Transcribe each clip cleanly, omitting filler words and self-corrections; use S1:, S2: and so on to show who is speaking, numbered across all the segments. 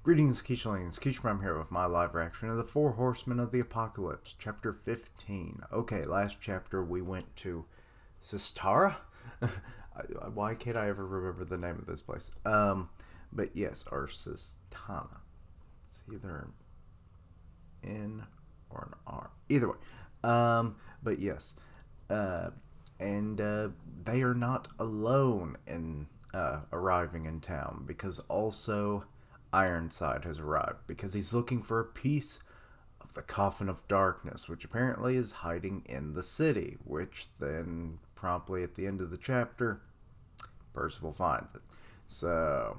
S1: Greetings, Keechlings. Keechlram here with my live reaction of the Four Horsemen of the Apocalypse, Chapter 15. Okay, last chapter we went to Sistara? Why can't I ever remember the name of this place? But yes, or Sistana. It's either an N or an R. Either way. But yes. And they are not alone in arriving in town, because also Ironside has arrived, because he's looking for a piece of the Coffin of Darkness, which apparently is hiding in the city, which then promptly at the end of the chapter, Percival finds it. So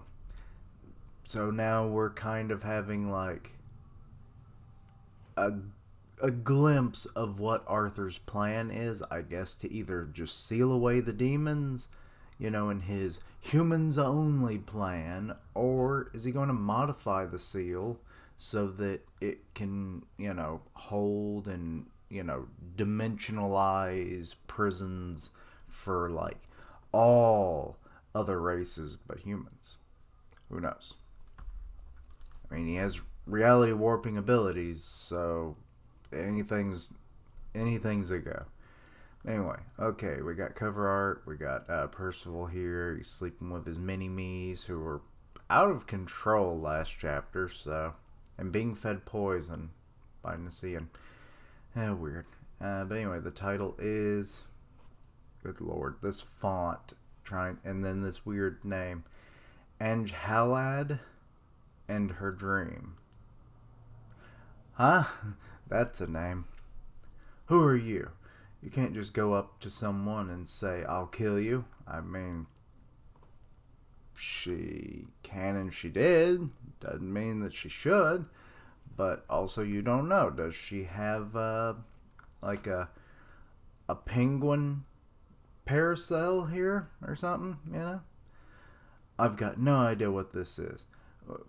S1: now we're kind of having like a glimpse of what Arthur's plan is, I guess, to either just seal away the demons, in his humans only plan, or is he going to modify the seal so that it can, hold and, dimensionalize prisons for like all other races but humans? Who knows? I mean, he has reality warping abilities, so anything's a go. Anyway, okay, we got cover art. We got Percival here. He's sleeping with his mini-me's who were out of control last chapter, and being fed poison by Nicaean. Weird. But anyway, the title is, good lord, this font, and then this weird name, Anghalad and Her Dream. Huh? That's a name. Who are you? You can't just go up to someone and say, I'll kill you. I mean, she can and she did. Doesn't mean that she should. But also you don't know. Does she have, like a penguin parasol here or something, I've got no idea what this is.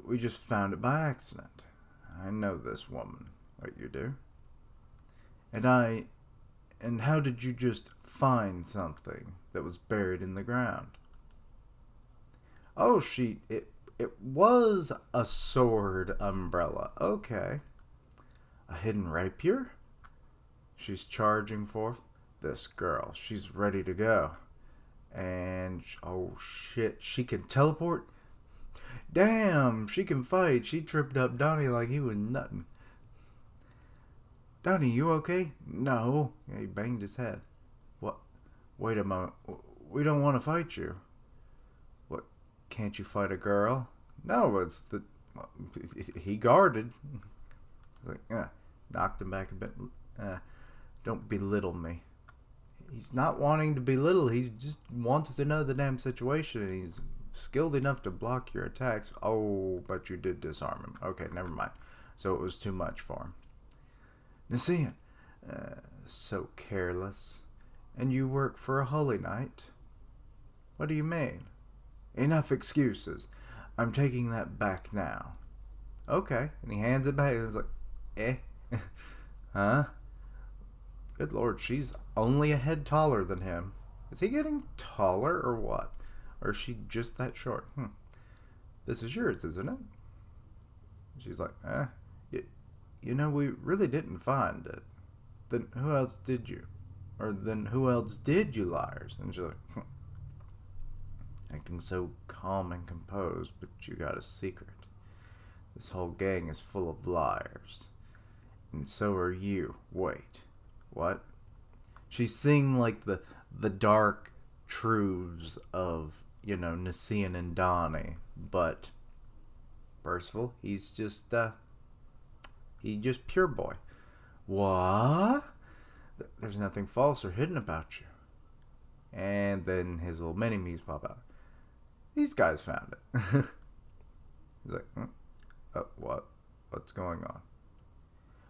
S1: We just found it by accident. I know this woman. What you do? And how did you just find something that was buried in the ground? Oh, it was a sword umbrella. Okay. A hidden rapier? She's charging forth. This girl, she's ready to go. And, oh shit, she can teleport? Damn, she can fight. She tripped up Donnie like he was nothing. Donnie, you okay? No. Yeah, he banged his head. What? Wait a moment. We don't want to fight you. What? Can't you fight a girl? No, it's the... He guarded. Like, knocked him back a bit. Don't belittle me. He's not wanting to belittle. He just wants to know the damn situation, and he's skilled enough to block your attacks. Oh, but you did disarm him. Okay, never mind. So it was too much for him. Nicaean, so careless. And you work for a holy knight? What do you mean? Enough excuses. I'm taking that back now. Okay, and he hands it back, and he's like, eh? Huh? Good lord, she's only a head taller than him. Is he getting taller, or what? Or is she just that short? This is yours, isn't it? She's like, we really didn't find it. Then who else did you? Or then who else did you, liars? And she's like, acting so calm and composed, but you got a secret. This whole gang is full of liars. And so are you. Wait. What? She's seeing like the dark truths of, Nicaean and Donnie, but Percival, he's just pure boy. What? There's nothing false or hidden about you. And then his little mini-me's pop out. These guys found it. He's like, what? What's going on?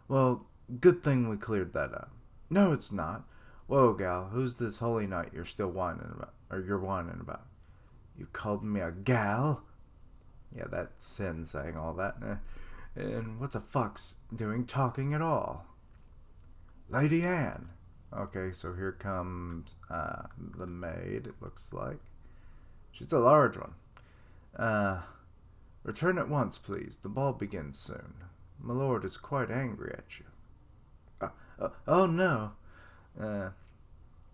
S1: Well, good thing we cleared that up. No, it's not. Whoa, gal, who's this holy knight you're still whining about? Or you're whining about? You called me a gal? Yeah, that's Sin saying all that. And what's a fox doing talking at all? Lady Anne. Okay, so here comes the maid, it looks like. She's a large one. Return at once, please. The ball begins soon. My lord is quite angry at you. Oh no.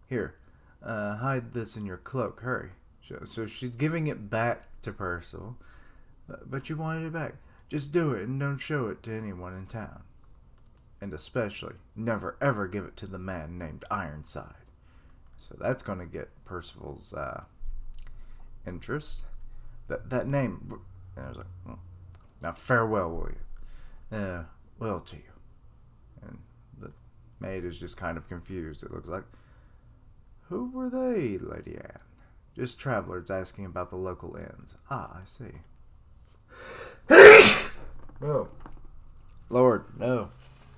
S1: Here. Hide this in your cloak. Hurry. So she's giving it back to Percival. But you wanted it back. Just do it and don't show it to anyone in town. And especially, never ever give it to the man named Ironside. So that's going to get Percival's interest. That name. And I was like, now farewell, will you? Well to you. And the maid is just kind of confused, it looks like. Who were they, Lady Anne? Just travelers asking about the local inns. Ah, I see. No. Lord, no.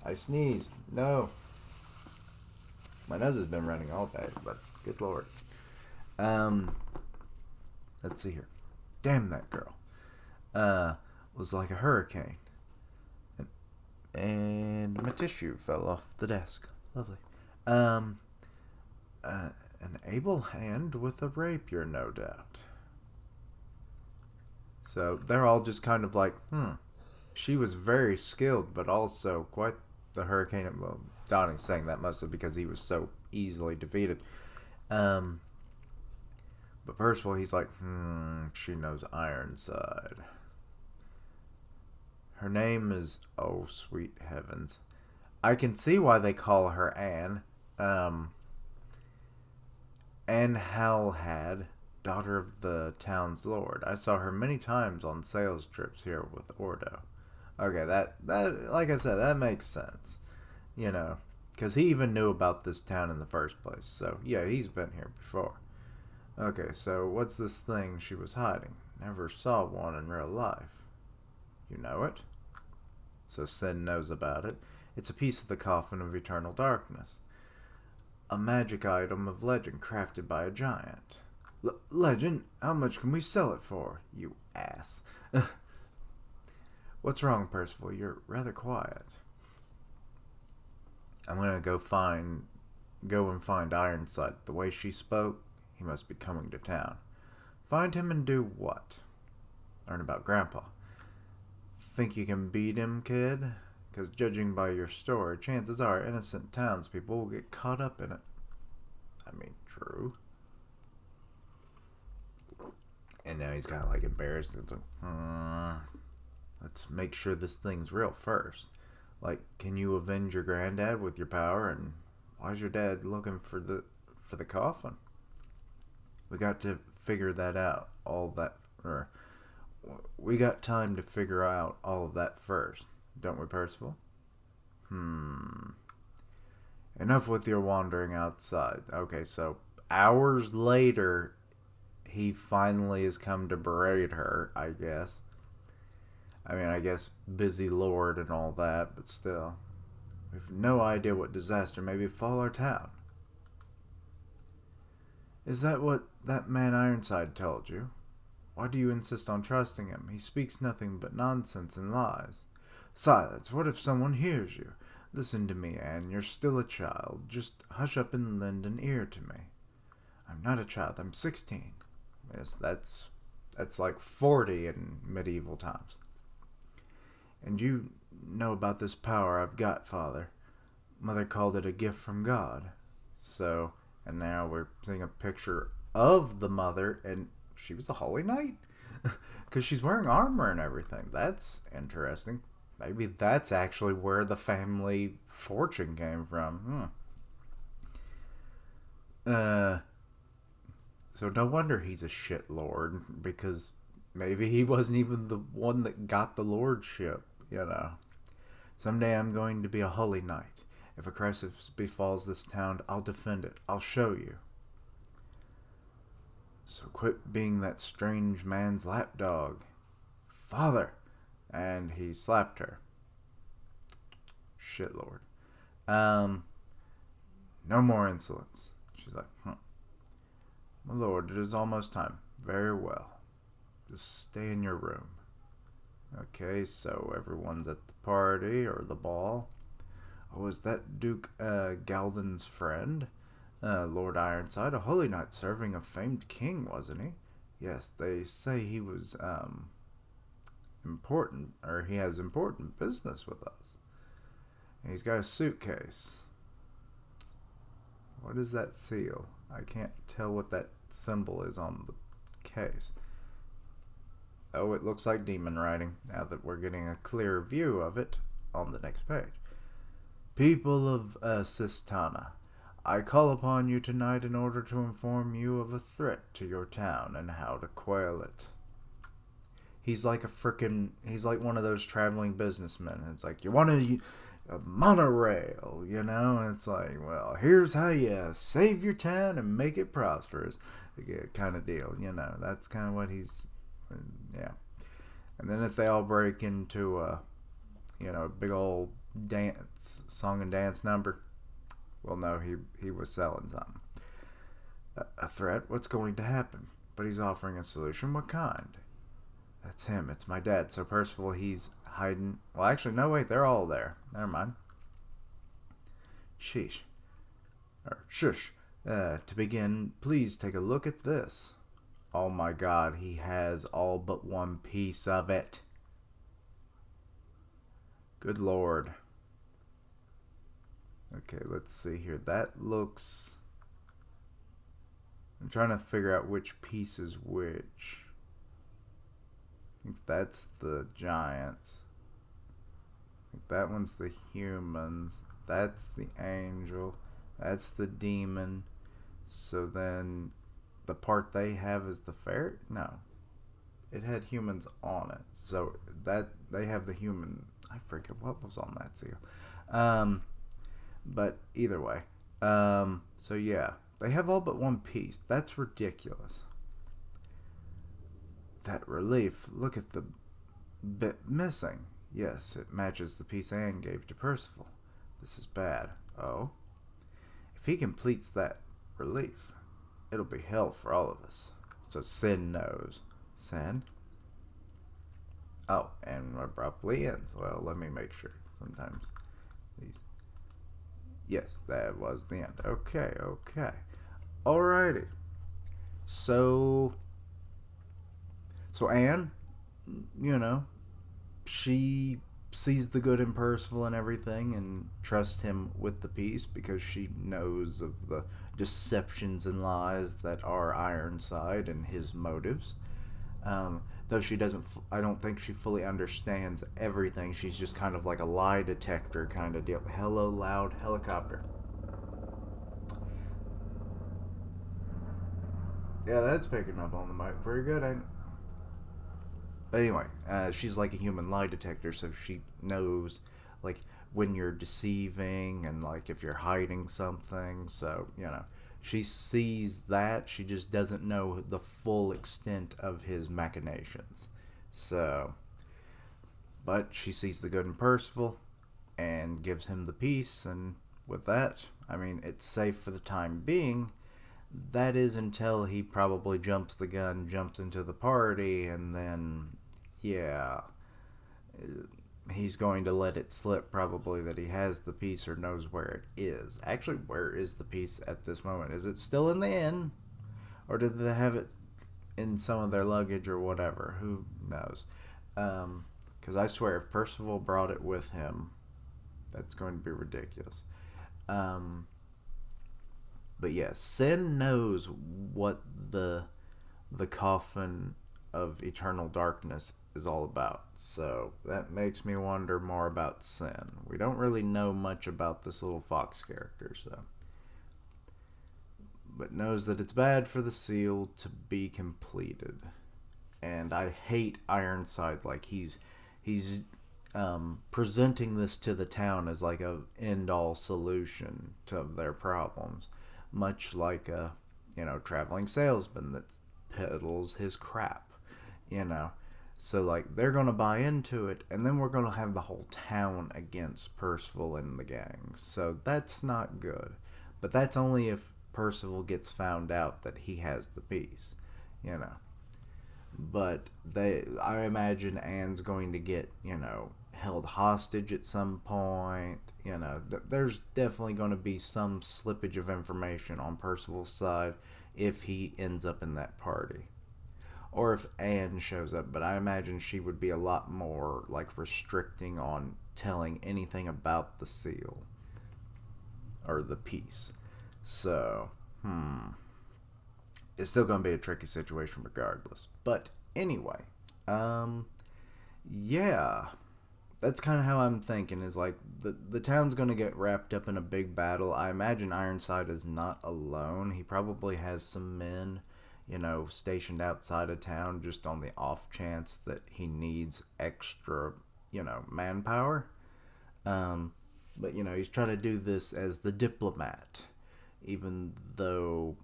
S1: I sneezed. No. My nose has been running all day, but good Lord. Let's see here. Damn that girl. Was like a hurricane. And my tissue fell off the desk. Lovely. An able hand with a rapier, no doubt. So they're all just kind of like, She was very skilled, but also quite the hurricane. Well, Donnie's saying that mostly because he was so easily defeated. But Percival, he's like, she knows Ironside. Her name is, oh, sweet heavens. I can see why they call her Anne. Anne Halhad, daughter of the town's lord. I saw her many times on sales trips here with Ordo. Okay, that like I said, that makes sense. You know, because he even knew about this town in the first place. So, yeah, he's been here before. Okay, so what's this thing she was hiding? Never saw one in real life. You know it? So Sin knows about it. It's a piece of the coffin of eternal darkness. A magic item of legend crafted by a giant. Legend? How much can we sell it for, you ass? What's wrong, Percival? You're rather quiet. I'm gonna go and find Ironside. The way she spoke, he must be coming to town. Find him and do what? Learn about Grandpa. Think you can beat him, kid? Because judging by your story, chances are innocent townspeople will get caught up in it. I mean, true. And now he's kind of like embarrassed. It's like, let's make sure this thing's real first. Like, can you avenge your granddad with your power? And why's your dad looking for the coffin? We got to figure that out. We got time to figure out all of that first, don't we, Percival? Enough with your wandering outside. Okay, so hours later, he finally has come to berate her, I guess. I mean, I guess busy lord and all that, but still. We've no idea what disaster may befall our town. Is that what that man Ironside told you? Why do you insist on trusting him? He speaks nothing but nonsense and lies. Silence! What if someone hears you? Listen to me, Anne. You're still a child. Just hush up and lend an ear to me. I'm not a child. I'm 16. Yes, that's like 40 in medieval times. And you know about this power I've got, Father. Mother called it a gift from God. So, and now we're seeing a picture of the mother, and she was a holy knight? Because she's wearing armor and everything. That's interesting. Maybe that's actually where the family fortune came from. So no wonder he's a shit lord, because maybe he wasn't even the one that got the lordship, you know. Someday I'm going to be a holy knight. If a crisis befalls this town, I'll defend it. I'll show you. So quit being that strange man's lapdog. Father! And he slapped her. Shit, Lord. No more insolence. She's like, My lord, it is almost time. Very well. Just stay in your room. Okay, so everyone's at the party or the ball. Oh, is that Duke Galden's friend? Lord Ironside, a holy knight serving a famed king, wasn't he? Yes, they say he was he has important business with us. And he's got a suitcase. What is that seal? I can't tell what that symbol is on the case. Oh, it looks like demon writing, now that we're getting a clearer view of it on the next page. People of Sistana, I call upon you tonight in order to inform you of a threat to your town and how to quell it. He's like one of those traveling businessmen. It's like, you want a monorail, you know? It's like, well, here's how you save your town and make it prosperous, kind of deal, you know? That's kind of what he's, yeah. And then if they all break into a big old song and dance number, well, no, he was selling something. A threat? What's going to happen? But he's offering a solution. What kind? That's him. It's my dad. So Percival, he's hiding. Well, actually, no, wait. They're all there. Never mind. Sheesh. Or shush. To begin, please take a look at this. Oh my God, he has all but one piece of it. Good Lord. Okay, let's see here. That looks... I'm trying to figure out which piece is which. I think that's the giants. I think that one's the humans. That's the angel. That's the demon. So then the part they have is the ferret? No. It had humans on it. So that they have the human... I forget what was on that seal. But either way. So yeah. They have all but one piece. That's ridiculous. That relief. Look at the bit missing. Yes, it matches the piece Anne gave to Percival. This is bad. Oh. If he completes that relief, it'll be hell for all of us. So Sin knows. Sin? Oh, and abruptly ends. Well, let me make sure. Sometimes these... Yes, that was the end. Okay. Alrighty. So Anne, she sees the good in Percival and everything and trusts him with the piece because she knows of the deceptions and lies that are Ironside and his motives. Though she doesn't, I don't think she fully understands everything. She's just kind of like a lie detector kind of deal. Hello, loud helicopter. Yeah, that's picking up on the mic pretty good, ain't it? But anyway, she's like a human lie detector, so she knows, like, when you're deceiving and, like, if you're hiding something. So, she sees that. She just doesn't know the full extent of his machinations. So, but she sees the good in Percival and gives him the piece, and with that, I mean, it's safe for the time being. That is until he probably jumps the gun, jumps into the party, and then, yeah, he's going to let it slip probably that he has the piece or knows where it is. Actually, where is the piece at this moment? Is it still in the inn? Or did they have it in some of their luggage or whatever? Who knows? Because I swear, if Percival brought it with him, that's going to be ridiculous. But yes, Sin knows what the coffin of eternal darkness is all about. So that makes me wonder more about Sin. We don't really know much about this little fox character, so. But knows that it's bad for the seal to be completed. And I hate Ironside. Like, he's presenting this to the town as like a end-all solution to their problems. Much like a, traveling salesman that peddles his crap, So, like, they're going to buy into it, and then we're going to have the whole town against Percival and the gang. So that's not good. But that's only if Percival gets found out that he has the piece, But I imagine Anne's going to get, held hostage at some point. There's definitely going to be some slippage of information on Percival's side if he ends up in that party. or if Anne shows up, but I imagine she would be a lot more like restricting on telling anything about the seal or the piece. So, it's still going to be a tricky situation regardless. But anyway, yeah, that's kind of how I'm thinking. Is like the town's going to get wrapped up in a big battle. I imagine Ironside is not alone. He probably has some men, stationed outside of town just on the off chance that he needs extra, manpower. But he's trying to do this as the diplomat, even though,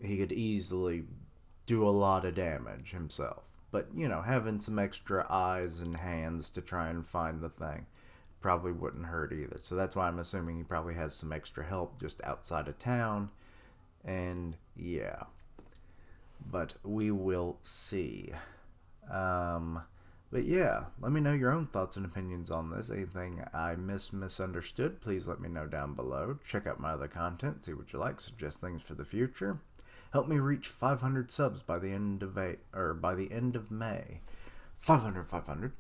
S1: he could easily do a lot of damage himself. But, having some extra eyes and hands to try and find the thing probably wouldn't hurt either. So that's why I'm assuming he probably has some extra help just outside of town. And, yeah. But we will see. But yeah, let me know your own thoughts and opinions on this. Anything I misunderstood, please let me know down below. Check out my other content, see what you like, suggest things for the future. Help me reach 500 subs by the end of May. 500.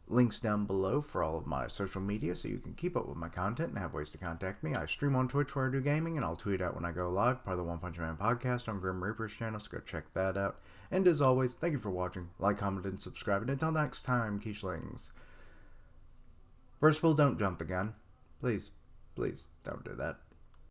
S1: Links down below for all of my social media so you can keep up with my content and have ways to contact me. I stream on Twitch where I do gaming, and I'll tweet out when I go live, part of the One Punch Man podcast on Grim Reaper's channel, so go check that out. And as always, thank you for watching. Like, comment, and subscribe. And until next time, Quichling. First of all, don't jump the gun. Please don't do that.